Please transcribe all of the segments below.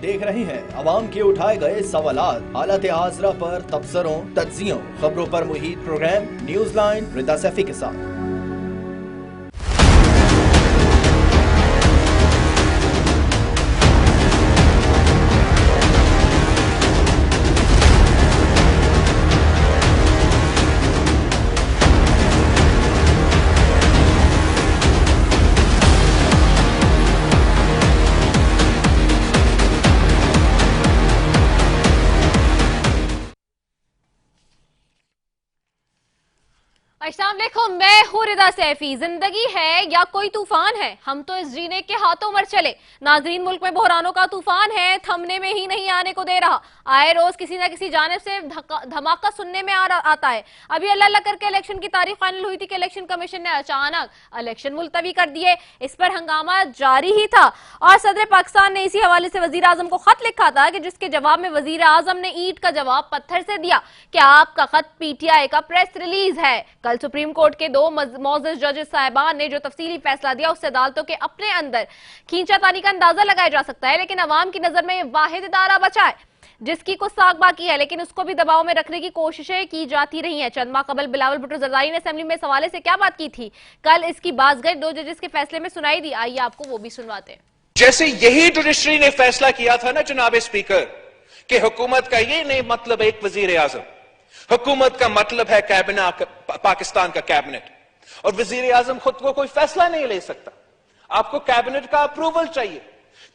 देख रहे हैं अवाम के उठाए गए सवालात, हालत हाजरा पर तबसरों, तज्जियों, खबरों पर मुहित प्रोग्राम न्यूज लाइन रिदा सैफी के साथ। अस्सलाम वालेकुम, मैं हूं रिदा सैफी। जिंदगी है या कोई तूफान है, हम तो इस जीने के हाथों मर चले। नाजरीन, मुल्क में बहरानों का तूफान है, थमने में ही नहीं आने को दे रहा। आए रोज किसी न किसी जानिब से धमाका सुनने में आता है। अभी अल्लाह अल्लाह करके इलेक्शन की तारीख फाइनल हुई थी कि इलेक्शन कमीशन ने अचानक इलेक्शन मुलतवी कर दिए। इस पर हंगामा जारी ही था और सदर पाकिस्तान ने इसी हवाले से वजीर आजम को खत लिखा था कि जिसके जवाब में वजीर आजम ने ईंट का जवाब पत्थर से दिया कि आपका खत पीटीआई का प्रेस रिलीज है। कल सुप्रीम कोर्ट के 2 मौजूद जजेस साहिबान ने जो तफसीली फैसला दिया उससे अदालतों के अपने अंदर खींचातानी का अंदाजा लगाया जा सकता है, लेकिन अवाम की नजर में यह वाहिद इदारा बचा है जिसकी कुछ साख बाकी है, लेकिन उसको भी दबाव में रखने की कोशिशें की जाती रही हैं। चंद माह कबल बिलावल भुट्टो जरदारी ने असेंबली में इस हवाले से क्या बात की थी, कल इसकी बाज़गश्त 2 जजेस के फैसले में सुनाई दी। आइए आपको वो भी सुनवाते हैं। जैसे यही जुडिशरी ने फैसला किया था ना जनाब स्पीकर कि हुकूमत का ये नहीं मतलब एक वजीर आजम, हुकूमत का मतलब है कैबिनेट, पाकिस्तान का कैबिनेट, और वजीर आजम खुद को कोई फैसला नहीं ले सकता, आपको कैबिनेट का अप्रूवल चाहिए।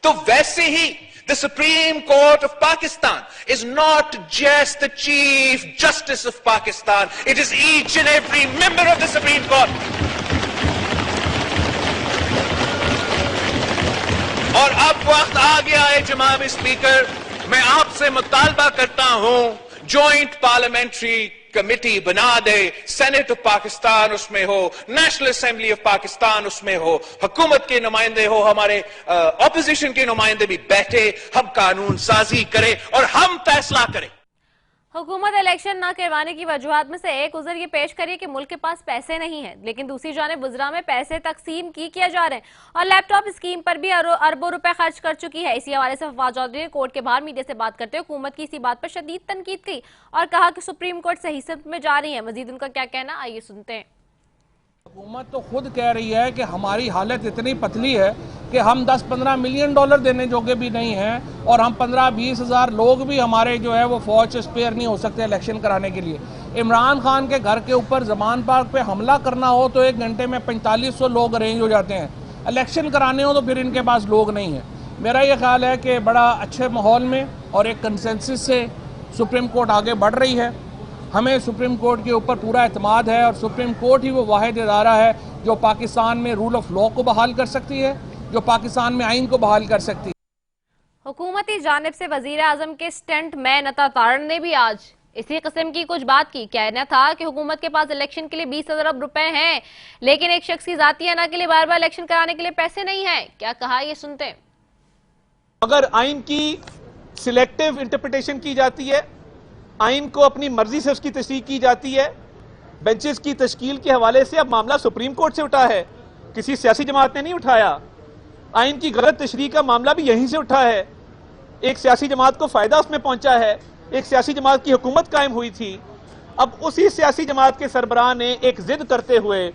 तो वैसे ही the supreme court of Pakistan is not just the chief justice of Pakistan, it is each and every member of the supreme court. और अब वक्त आ गया है जनाब स्पीकर, मैं आपसे मुतालबा करता हूं जॉइंट पार्लियामेंट्री कमेटी बना दे, सेनेट ऑफ पाकिस्तान उसमें हो, नेशनल असेंबली ऑफ पाकिस्तान उसमें हो, हुकूमत के नुमाइंदे हो, हमारे ऑपोजिशन के नुमाइंदे भी बैठे, हम कानून साजी करें और हम फैसला करें। हुकूमत इलेक्शन न करवाने की वजूहात में से एक उज़र ये पेश करिए कि मुल्क के पास पैसे नहीं है, लेकिन दूसरी जानिब गुजरा में पैसे तकसीम किए जा रहे हैं और लैपटॉप स्कीम पर भी अरबों रुपए खर्च कर चुकी है। इसी हवाले से फवाद चौधरी ने कोर्ट के बाहर मीडिया से बात करते हुए हुकूमत की इसी बात पर शदीद तनकीद की और कहा कि सुप्रीम कोर्ट सही सिमत में जा रही है। मजीद उनका क्या कहना, आइए सुनते हैं। हुकूमत तो खुद कह रही है कि हमारी हालत इतनी पतली है कि हम 10-15 मिलियन डॉलर देने जोगे भी नहीं हैं और हम 15-20 हज़ार लोग भी हमारे जो है वो फौज से स्पेयर नहीं हो सकते इलेक्शन कराने के लिए। इमरान खान के घर के ऊपर जमान पार्क पे हमला करना हो तो 1 घंटे में 4500 लोग अरेंज हो जाते हैं, इलेक्शन कराने हो तो फिर इनके पास लोग नहीं है। मेरा ये ख्याल है कि बड़ा अच्छे माहौल में और एक कंसेंसस से सुप्रीम कोर्ट आगे बढ़ रही है। हमें सुप्रीम कोर्ट के ऊपर पूरा एतमाद है और सुप्रीम कोर्ट ही वो वाहिद इदारा है जो पाकिस्तान में रूल ऑफ लॉ को बहाल कर सकती है, जो पाकिस्तान में आइन को बहाल कर सकती है। हुकूमती जानिब से वजीर आजम के स्टंट मैन अता तारण ने भी आज इसी किस्म की कुछ बात की। कहना था कि हुकूमत के पास इलेक्शन के लिए 20 अरब रुपए हैं, लेकिन एक शख्स की जाती है ना के लिए बार बार इलेक्शन कराने के लिए पैसे नहीं है। क्या कहा, ये सुनते हैं। अगर आइन की सिलेक्टिव इंटरप्रिटेशन की जाती है, आइन को अपनी मर्जी से उसकी तशरीह की जाती है, बेंचेस की तश्कील के हवाले से अब मामला सुप्रीम कोर्ट से उठा है, किसी सियासी जमात ने नहीं उठाया। आइन की गलत तशरीह का मामला भी यहीं से उठा है, एक सियासी जमात को फायदा उसमें पहुंचा है, एक सियासी जमात की हुकूमत कायम हुई थी। अब उसी सियासी जमात के सरबराह ने एक जिद करते हुए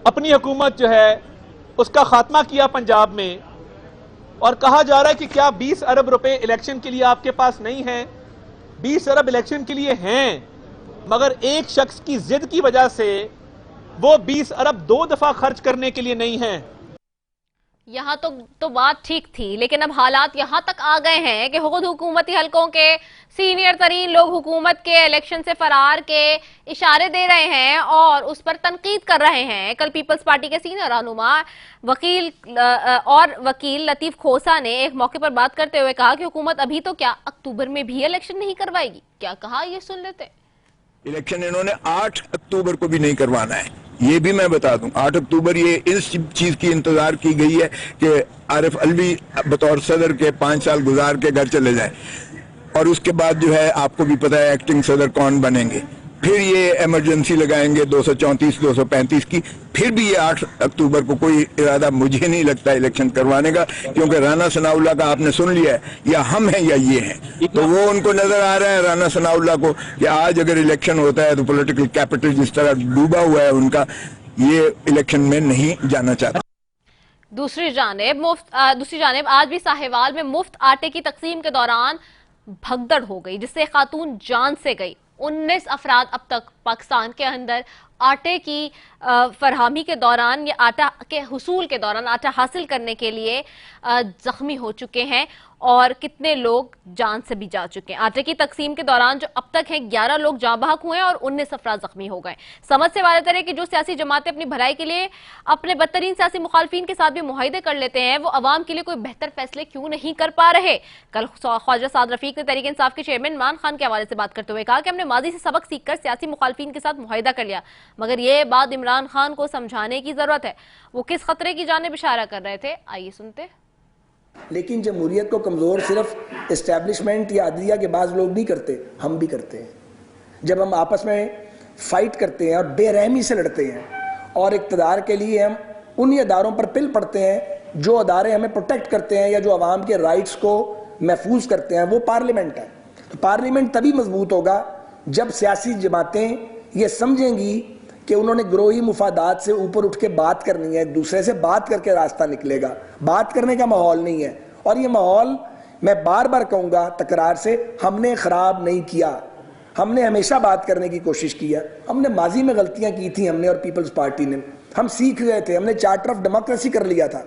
अपनी हुकूमत जो है उसका खात्मा किया पंजाब में, और कहा जा रहा है कि क्या 20 अरब रुपए इलेक्शन के लिए आपके पास नहीं है। 20 अरब इलेक्शन के लिए हैं, मगर एक शख्स की जिद की वजह से वो 20 अरब 2 दफा खर्च करने के लिए नहीं है। यहाँ तो बात ठीक थी, लेकिन अब हालात यहाँ तक आ गए हैं कि खुद हुकूमती हलकों के सीनियर तरीन लोग हुकूमत के इलेक्शन से फरार के इशारे दे रहे हैं और उस पर तनकीद कर रहे हैं। कल पीपल्स पार्टी के सीनियर रहनुमा वकील लतीफ खोसा ने एक मौके पर बात करते हुए कहा कि हुकूमत अभी तो क्या अक्टूबर में भी इलेक्शन नहीं करवाएगी। क्या कहा, ये सुन लेते हैं। इलेक्शन इन्होंने 8 अक्टूबर को भी नहीं करवाना है, ये भी मैं बता दूं। 8 अक्टूबर ये इस चीज की इंतजार की गई है कि आरिफ अलवी बतौर सदर के 5 साल गुजार के घर चले जाए और उसके बाद जो है आपको भी पता है एक्टिंग सदर कौन बनेंगे। फिर ये इमरजेंसी लगाएंगे 234 235 की, फिर भी ये 8 अक्टूबर को कोई इरादा मुझे नहीं लगता इलेक्शन करवाने का, क्योंकि राना सनाउल्लाह का आपने सुन लिया है, या हम हैं या ये हैं। तो वो उनको नजर आ रहा है राना सनाउल्लाह को कि आज अगर इलेक्शन होता है तो पॉलिटिकल कैपिटल जिस तरह डूबा हुआ है उनका, ये इलेक्शन में नहीं जाना चाहता। दूसरी जानिब आज भी साहिवाल में मुफ्त आटे की तकसीम के दौरान भगदड़ हो गई, जिससे खातून जान से गई। 19 अफराद अब तक पाकिस्तान के अंदर आटे की फरहमी के दौरान या आटा के हुसूल के दौरान आटा हासिल करने के लिए जख्मी हो चुके हैं और कितने लोग जान से भी जा चुके हैं। आटे की तकसीम के दौरान जो अब तक है 11 लोग जाँ बहक हुए हैं और 19 अफराद जख्मी हो गए। समझ से बात है कि जो सियासी जमातें अपनी भलाई के लिए अपने बदतरीन सियासी मुखालफिन के साथ भी मुआहिदे कर लेते हैं, वो अवाम के लिए कोई बेहतर फैसले क्यों नहीं कर पा रहे। कल ख्वाजा साद रफीक ने तहरीक इंसाफ के चेयरमैन इमरान खान के हवाले से बात करते हुए कहा कि हमने माजी से सबक सीखकर सियासी मुखालफिन के साथ मुआहिदा कर लिया, मगर ये बात इमरान खान को समझाने की जरूरत है। वो किस खतरे की जानिब इशारा कर रहे थे, आइए सुनते। लेकिन जमहूरियत को कमज़ोर सिर्फ इस्टेब्लिशमेंट या अदलिया के बाज़ लोग नहीं करते, हम भी करते हैं। जब हम आपस में फ़ाइट करते हैं और बेरहमी से लड़ते हैं और इक़्तिदार के लिए हम उन अदारों पर पिल पड़ते हैं जो अदारे हमें प्रोटेक्ट करते हैं या जो आवाम के राइट्स को महफूज करते हैं, वो पार्लियामेंट है। तो पार्लियामेंट तभी मजबूत होगा जब सियासी जमातें ये समझेंगी कि उन्होंने ग्रोही मुफादात से ऊपर उठ के बात करनी है, एक दूसरे से बात करके रास्ता निकलेगा। बात करने का माहौल नहीं है, और ये माहौल मैं बार बार कहूँगा तकरार से, हमने ख़राब नहीं किया। हमने हमेशा बात करने की कोशिश की है। हमने माजी में गलतियाँ की थी, हमने और पीपल्स पार्टी ने, हम सीख गए थे। हमने चार्टर ऑफ डेमोक्रेसी कर लिया था।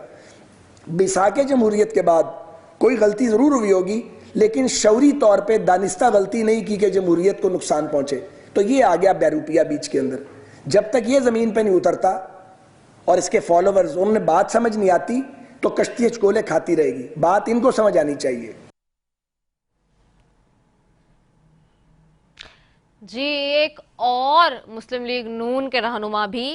बिसाके जमहूरियत के बाद कोई गलती ज़रूर हुई होगी, लेकिन शौरी तौर पर दानिस्ता गलती नहीं की कि जमहूरियत को नुकसान पहुँचे। तो ये आ गया बैरूपिया बीच के अंदर। जब तक ये जमीन पे नहीं उतरता और इसके फॉलोवर्स उन्हें बात समझ नहीं आती, तो कश्ती चकोले खाती रहेगी। बात इनको समझ आनी चाहिए। जी, एक और मुस्लिम लीग नून के रहनुमा भी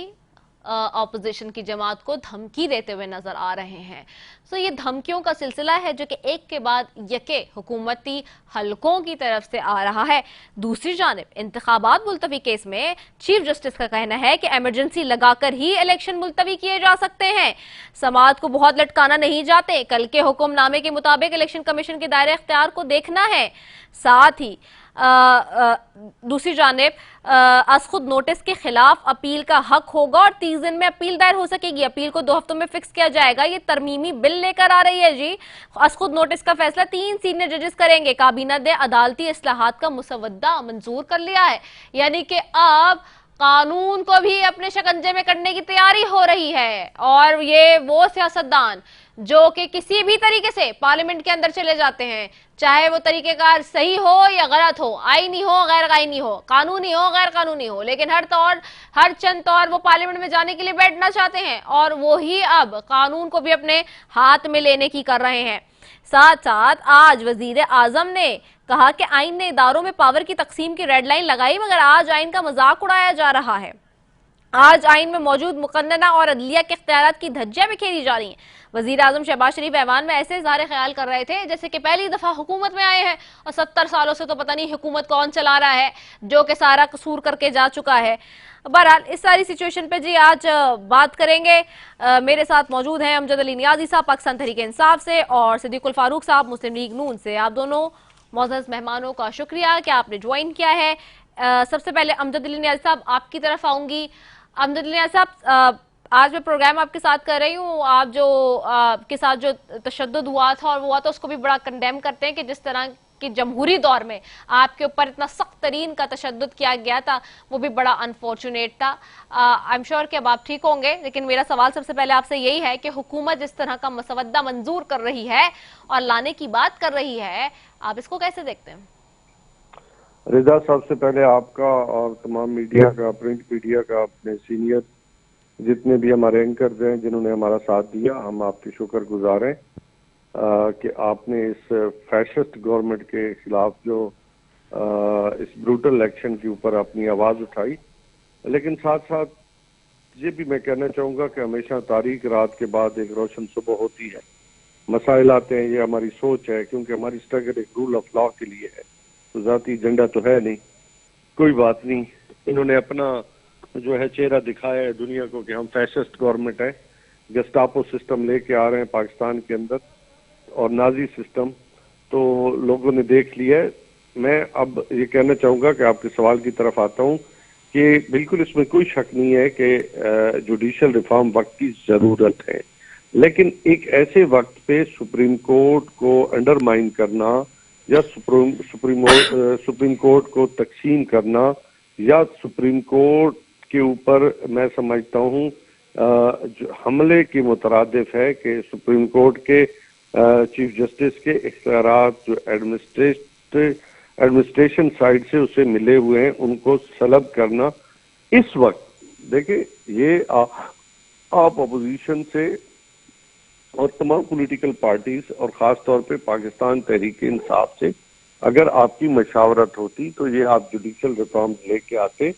ऑपोजिशन की जमात को धमकी देते हुए नजर आ रहे हैं। सो ये धमकियों का सिलसिला है जो कि एक के बाद यके हुकूमती हलकों की तरफ से आ रहा है। दूसरी जानिब इंतखाबात मुलतवी केस में चीफ जस्टिस का कहना है कि इमरजेंसी लगाकर ही इलेक्शन मुलतवी किए जा सकते हैं, समाअत को बहुत लटकाना नहीं चाहते। कल के हुक्मनामे के मुताबिक इलेक्शन कमीशन के दायरे इख्तियार को देखना है। साथ ही दूसरी जानिब आज खुद नोटिस के खिलाफ अपील का हक होगा और 30 दिन में अपील दायर हो सकेगी। अपील को 2 हफ्तों में फिक्स किया जाएगा। ये तरमीमी बिल लेकर आ रही है जी। आज खुद नोटिस का फैसला 3 सीनियर जजेस करेंगे। काबीना ने अदालती इस्लाहात का मुसवदा मंजूर कर लिया है, यानी कि अब कानून को भी अपने शिकंजे में करने की तैयारी हो रही है। और ये वो सियासतदान जो कि किसी भी तरीके से पार्लियामेंट के अंदर चले जाते हैं, चाहे वो तरीकेकार सही हो या गलत हो, आईनी हो गैर आईनी हो, कानूनी हो गैर कानूनी हो, लेकिन हर चंद तौर वो पार्लियामेंट में जाने के लिए बैठना चाहते हैं और वो ही अब कानून को भी अपने हाथ में लेने की कर रहे हैं। साथ साथ आज वजीर आजम ने कहा कि आइन ने इदारों में पावर की तकसीम की रेड लाइन लगाई, मगर आज आइन का मजाक उड़ाया जा रहा है। आज आइन में मौजूद मुकन्नना और अदलिया के इख्तियारात की धज्जियां बिखेरी जा रही हैं। वजीर आजम शहबाज शरीफ ऐवान में ऐसे इज़हार ख्याल कर रहे थे जैसे कि पहली दफा हुकूमत में आए हैं और 70 सालों से तो पता नहीं हुकूमत कौन चला रहा है, जो कि सारा कसूर करके जा चुका है। बहरहाल इस सारी सिचुएशन पे जी आज बात करेंगे। मेरे साथ मौजूद हैं अमजद अली नियाजी साहब पाकिस्तान तहरीक इंसाफ से और सिद्दीकुल फारूक साहब मुस्लिम लीग नून से। आप दोनों मौजूद मेहमानों का शुक्रिया कि आपने ज्वाइन किया है। सबसे पहले अमजद अली नियाजी साहब आपकी तरफ आऊंगी। अमजद अली नियाजी साहब, आज मैं प्रोग्राम आपके साथ कर रही हूँ। आप जो आपके साथ जो तशद्दुद हुआ था और वो हुआ था उसको भी बड़ा कंडेम करते हैं कि जिस तरह कि जमहूरी दौर में आपके ऊपर इतना सख्त तरीन का तशद्दुद किया गया था, वो भी बड़ा अनफॉर्चुनेट था। आई एम श्योर कि अब आप ठीक होंगे, लेकिन मेरा सवाल सबसे पहले आपसे यही है कि हुकूमत जिस तरह का मसवदा मंजूर कर रही है और लाने की बात कर रही है, आप इसको कैसे देखते हैं? रिजा, सबसे पहले आपका और तमाम मीडिया का, प्रिंट मीडिया का, अपने सीनियर जितने भी हमारे एंकर्स हैं जिन्होंने हमारा साथ दिया, हम आपके शुक्रगुजार हैं कि आपने इस फैशिस्ट गवर्नमेंट के खिलाफ जो इस ब्रूटल इलेक्शन के ऊपर अपनी आवाज़ उठाई। लेकिन साथ साथ ये भी मैं कहना चाहूँगा कि हमेशा तारीख रात के बाद एक रोशन सुबह होती है, मसाइल आते हैं, ये हमारी सोच है, क्योंकि हमारी स्ट्रगल एक रूल ऑफ लॉ के लिए है, तो ज़ाती एजेंडा तो है नहीं। कोई बात नहीं, इन्होंने अपना जो है चेहरा दिखाया है दुनिया को कि हम फैसिस्ट गवर्नमेंट है, गस्टापो सिस्टम लेके आ रहे हैं पाकिस्तान के अंदर और नाजी सिस्टम, तो लोगों ने देख लिया है। मैं अब ये कहना चाहूंगा कि आपके सवाल की तरफ आता हूं कि बिल्कुल इसमें कोई शक नहीं है कि जुडिशल रिफॉर्म वक्त की जरूरत है, लेकिन एक ऐसे वक्त पे सुप्रीम कोर्ट को अंडरमाइन करना या सुप्रीम कोर्ट को तकसीम करना या सुप्रीम कोर्ट के ऊपर मैं समझता हूँ जो हमले की मुतरादिफ है कि सुप्रीम कोर्ट के चीफ जस्टिस के इख्तियारात जो एडमिनिस्ट्रेशन साइड से उसे मिले हुए हैं उनको सलब करना। इस वक्त देखिए ये आप अपोजिशन से और तमाम पॉलिटिकल पार्टीज और खास तौर पे पाकिस्तान तहरीक इंसाफ से अगर आपकी मशावरत होती तो ये आप जुडिशल रिफॉर्म लेके आते,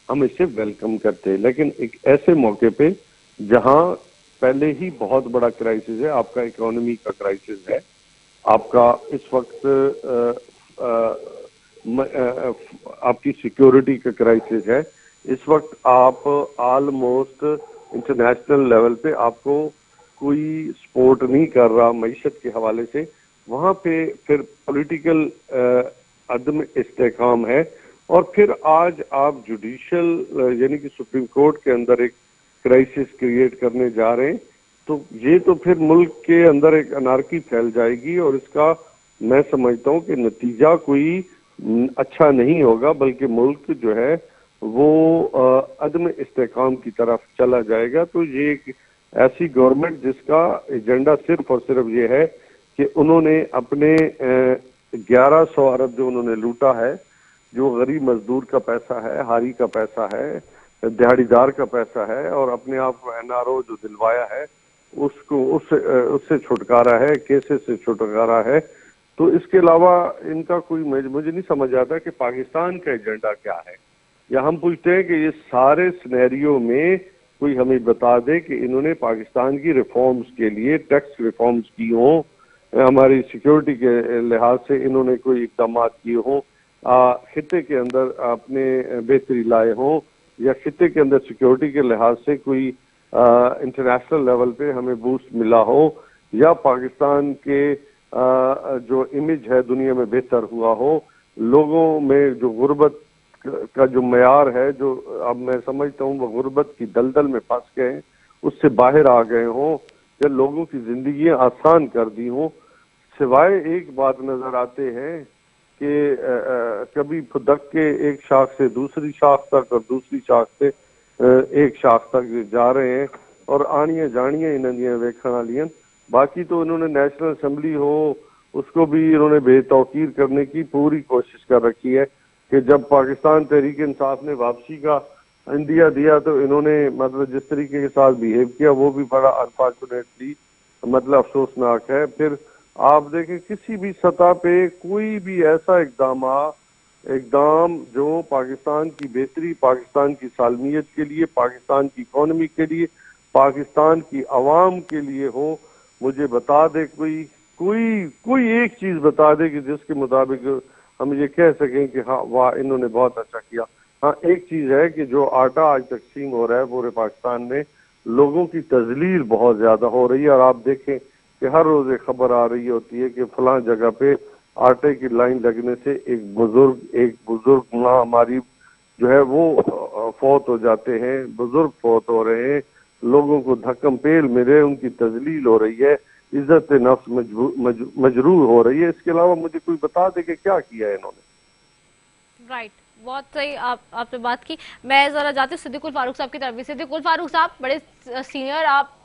हम इसे वेलकम करते। लेकिन एक ऐसे मौके पे जहां पहले ही बहुत बड़ा क्राइसिस है, आपका इकोनॉमी का क्राइसिस है, आपका इस वक्त आपकी सिक्योरिटी का क्राइसिस है, इस वक्त आप ऑलमोस्ट इंटरनेशनल लेवल पे आपको कोई सपोर्ट नहीं कर रहा मईशत के हवाले से, वहां पे फिर पॉलिटिकल अदम इस्तेकाम है और फिर आज आप जुडिशल यानी कि सुप्रीम कोर्ट के अंदर एक क्राइसिस क्रिएट करने जा रहे हैं, तो ये तो फिर मुल्क के अंदर एक अनारकी फैल जाएगी और इसका मैं समझता हूँ कि नतीजा कोई अच्छा नहीं होगा, बल्कि मुल्क जो है वो अदम इस्तेकाम की तरफ चला जाएगा। तो ये एक ऐसी गवर्नमेंट जिसका एजेंडा सिर्फ और सिर्फ ये है कि उन्होंने अपने 1100 अरब जो उन्होंने लूटा है, जो गरीब मजदूर का पैसा है, हारी का पैसा है, दिहाड़ीदार का पैसा है, और अपने आप को एनआरओ जो दिलवाया है उसको उससे छुटकारा है, केसेस से छुटकारा है। तो इसके अलावा इनका कोई मुझे नहीं समझ आता कि पाकिस्तान का एजेंडा क्या है, या हम पूछते हैं कि ये सारे सिनेरियो में कोई हमें बता दे कि इन्होंने पाकिस्तान की रिफॉर्म्स के लिए टैक्स रिफॉर्म्स की हों, हमारी सिक्योरिटी के लिहाज से इन्होंने कोई इक़दाम किए हों, खिते के अंदर अपने बेहतरी लाए हों, या खिते के अंदर सिक्योरिटी के लिहाज से कोई इंटरनेशनल लेवल पे हमें बूस्ट मिला हो, या पाकिस्तान के जो इमेज है दुनिया में बेहतर हुआ हो, लोगों में जो गुर्बत का जो मयार है, जो अब मैं समझता हूँ वो गुर्बत की दलदल में फंस गए, उससे बाहर आ गए हों, या लोगों की जिंदगी आसान कर दी हों। सिवाय एक बात नजर आते हैं कि कभी फुदक के एक शाख से दूसरी शाख तक और दूसरी शाख से एक शाख तक जा रहे हैं, और आनियां जानियां इन्होंने वेखण वालियां। बाकी तो इन्होंने नेशनल असेंबली हो उसको भी इन्होंने बेतौकीर करने की पूरी कोशिश कर रखी है कि जब पाकिस्तान तहरीक इंसाफ ने वापसी का इंडिया दिया तो इन्होंने मतलब जिस तरीके के साथ बिहेव किया वो भी बड़ा अनफॉर्चुनेटली मतलब अफसोसनाक है। फिर आप देखें किसी भी सतह पे कोई भी ऐसा इकदाम जो पाकिस्तान की बेहतरी, पाकिस्तान की सालमियत के लिए, पाकिस्तान की इकोनॉमी के लिए, पाकिस्तान की आवाम के लिए हो, मुझे बता दे कोई एक चीज बता दे कि जिसके मुताबिक हम ये कह सकें कि हाँ वाह इन्होंने बहुत अच्छा किया। हाँ एक चीज है कि जो आटा आज तकसीम हो रहा है पूरे पाकिस्तान में, लोगों की तजलील बहुत ज्यादा हो रही है, और आप देखें कि हर रोज एक खबर आ रही होती है कि फलां जगह पे आटे की लाइन लगने से एक बुजुर्ग माँ हमारी जो है वो फौत हो जाते हैं, बुजुर्ग फौत हो रहे हैं, लोगों को धक्कम पेल मिले, उनकी तजलील हो रही है, इज्जत नफ्स मजरूर हो रही है। इसके अलावा मुझे कोई बता दे कि क्या किया है इन्होंने। राइट, बहुत सही आपने बात की। मैं जरा जाती हूँ सिद्दीकुल फारूक साहब की तरफ भी। सिद्दीकुल फारूक साहब बड़े सीनियर आप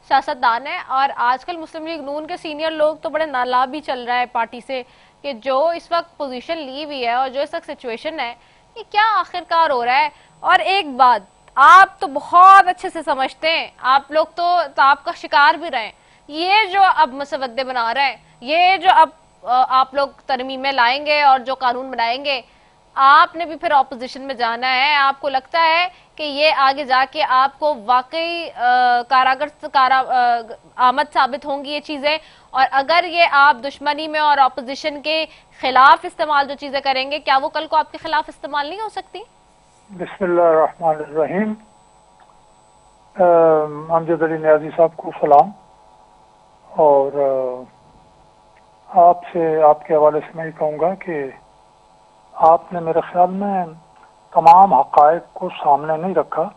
सियासतदान है, और आजकल मुस्लिम लीग नून के सीनियर लोग तो बड़े नालाब भी चल रहा है पार्टी से कि जो इस वक्त पोजीशन ली हुई है और जो इस वक्त सिचुएशन है ये क्या आखिरकार हो रहा है। और एक बात आप तो बहुत अच्छे से समझते हैं, आप लोग तो आपका शिकार भी रहे, ये जो अब मसवदे बना रहे हैं, ये जो अब आप लोग तरमीमें लाएंगे और जो कानून बनाएंगे, आपने भी फिर ऑपोजिशन में जाना है। आपको लगता है कि ये आगे जाके आपको वाकई आमद साबित होंगी ये चीजें, और अगर ये आप दुश्मनी में और ऑपोजिशन के खिलाफ इस्तेमाल जो चीजें करेंगे, क्या वो कल को आपके खिलाफ इस्तेमाल नहीं हो सकती? बिस्मिल्लाहिर्रहमानिर्रहीम। अमजद अली नियाजी साहब को सलाम। और आपसे आपके हवाले से मैं ये कहूँगा कि आपने मेरे ख्याल में तमाम हक़ाइक़ को सामने नहीं रखा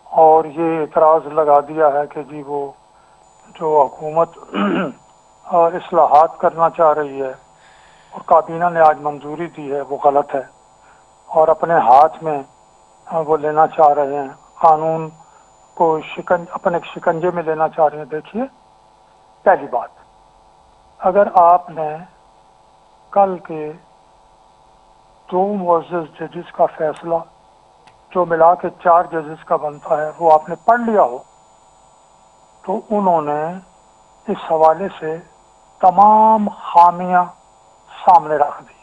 और ये इतराज़ लगा दिया है कि जी वो जो हुकूमत इस्लाहात करना चाह रही है और काबीना ने आज मंजूरी दी है वो गलत है और अपने हाथ में वो लेना चाह रहे हैं, कानून को अपने शिकंजे में लेना चाह रहे हैं। देखिए, पहली बात, अगर आपने कल के 2 मुअज़्ज़ज़ जजेस का फैसला जो मिला के 4 जजेस का बनता है वो आपने पढ़ लिया हो तो उन्होंने इस हवाले से तमाम खामियां सामने रख दी।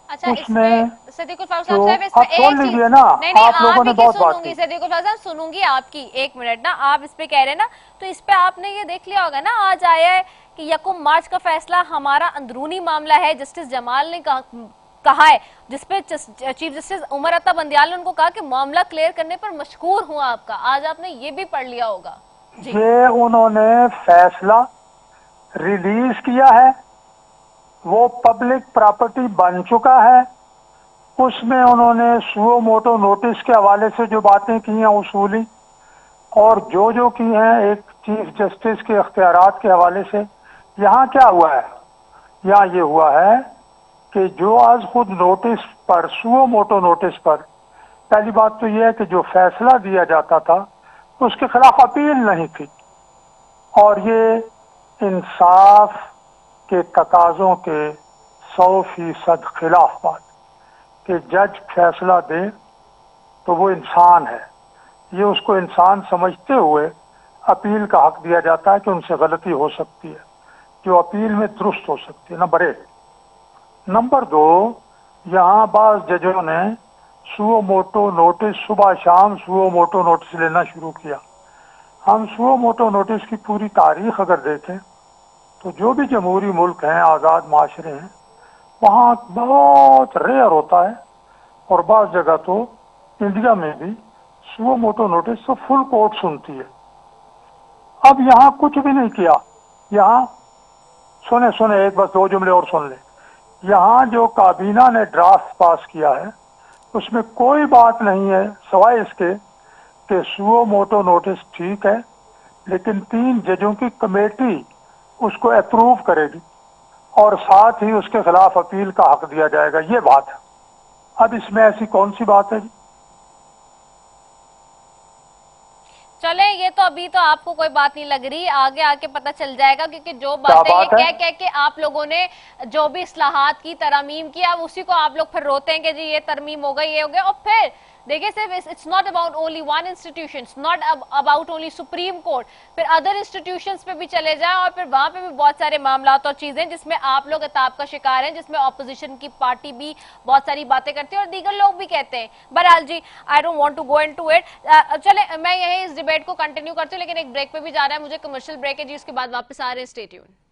अच्छा, उसमें सदीकुल फारूक साहब इसमें सुन लीजिए ना, आप लोगों ने बहुत बात की। सदीकुल फारूक साहब सुनूंगी आपकी, एक मिनट ना, आप इस पे कह रहे हैं ना, तो इस पे आपने ये देख लिया होगा ना, आज आया है कि 1 मार्च का फैसला हमारा अंदरूनी मामला है। जस्टिस जमाल ने कहा है, जिसपे चीफ जस्टिस उमर अता बंदियाल ने उनको कहा कि मामला क्लियर करने पर मशकूर हूं आपका। आज आपने ये भी पढ़ लिया होगा जी। ये उन्होंने फैसला रिलीज किया है, वो पब्लिक प्रॉपर्टी बन चुका है। उसमें उन्होंने सुओ मोटो नोटिस के हवाले से जो बातें की हैं उसूली और जो की हैं एक चीफ जस्टिस के इख्तियारात के हवाले से। यहाँ क्या हुआ है, यहाँ ये हुआ है कि जो आज खुद नोटिस पर, सुओ मोटो नोटिस पर, पहली बात तो यह है कि जो फैसला दिया जाता था उसके खिलाफ अपील नहीं थी और ये इंसाफ के तकाजों के 100% खिलाफ बात कि जज फैसला दे तो वो इंसान है, ये उसको इंसान समझते हुए अपील का हक दिया जाता है कि उनसे गलती हो सकती है, जो अपील में दुरुस्त हो सकती है। नंबर 1। नंबर 2, यहाँ बाज़ जजों ने सुओ मोटो नोटिस, सुबह शाम सुओ मोटो नोटिस लेना शुरू किया। हम सुओ मोटो नोटिस की पूरी तारीख अगर देखें तो जो भी जमहूरी मुल्क हैं, आज़ाद माशरे हैं, वहाँ बहुत रेयर होता है और बाज़ जगह तो इंडिया में भी सुओ मोटो नोटिस तो फुल कोर्ट सुनती है। अब यहाँ कुछ भी नहीं किया। यहाँ सुने एक बस 2 जुमले और सुन ले। यहाँ जो काबीना ने ड्राफ्ट पास किया है उसमें कोई बात नहीं है सवाए इसके कि सुओ मोटो नोटिस ठीक है, लेकिन 3 जजों की कमेटी उसको अप्रूव करेगी और साथ ही उसके खिलाफ अपील का हक दिया जाएगा, ये बात है। अब इसमें ऐसी कौन सी बात है जी? चले, ये तो अभी तो आपको कोई बात नहीं लग रही, आगे आके पता चल जाएगा, क्योंकि जो बातें ये कह के आप लोगों ने जो भी इस्लाहात की, तरमीम की, अब उसी को आप लोग फिर रोते हैं कि जी ये तरमीम हो गई, ये हो गया। और फिर देखिए, सिर्फ it's not about only one institution, it's not about only supreme court, फिर अदर इंस्टीट्यूशंस पे भी चले जाएं और फिर वहां पे भी बहुत सारे मामला और चीजें जिसमें आप लोग इताब का शिकार हैं, जिसमें ऑपोजिशन की पार्टी भी बहुत सारी बातें करती है और दीगर लोग भी कहते हैं। बहरहाल जी, I don't want to go into it. चले, मैं यही इस डिबेट को कंटिन्यू करती हूँ, लेकिन एक ब्रेक पे भी जा रहा है मुझे, कमर्शियल ब्रेक है जी, उसके बाद वापस आ रहे हैं। Stay tuned.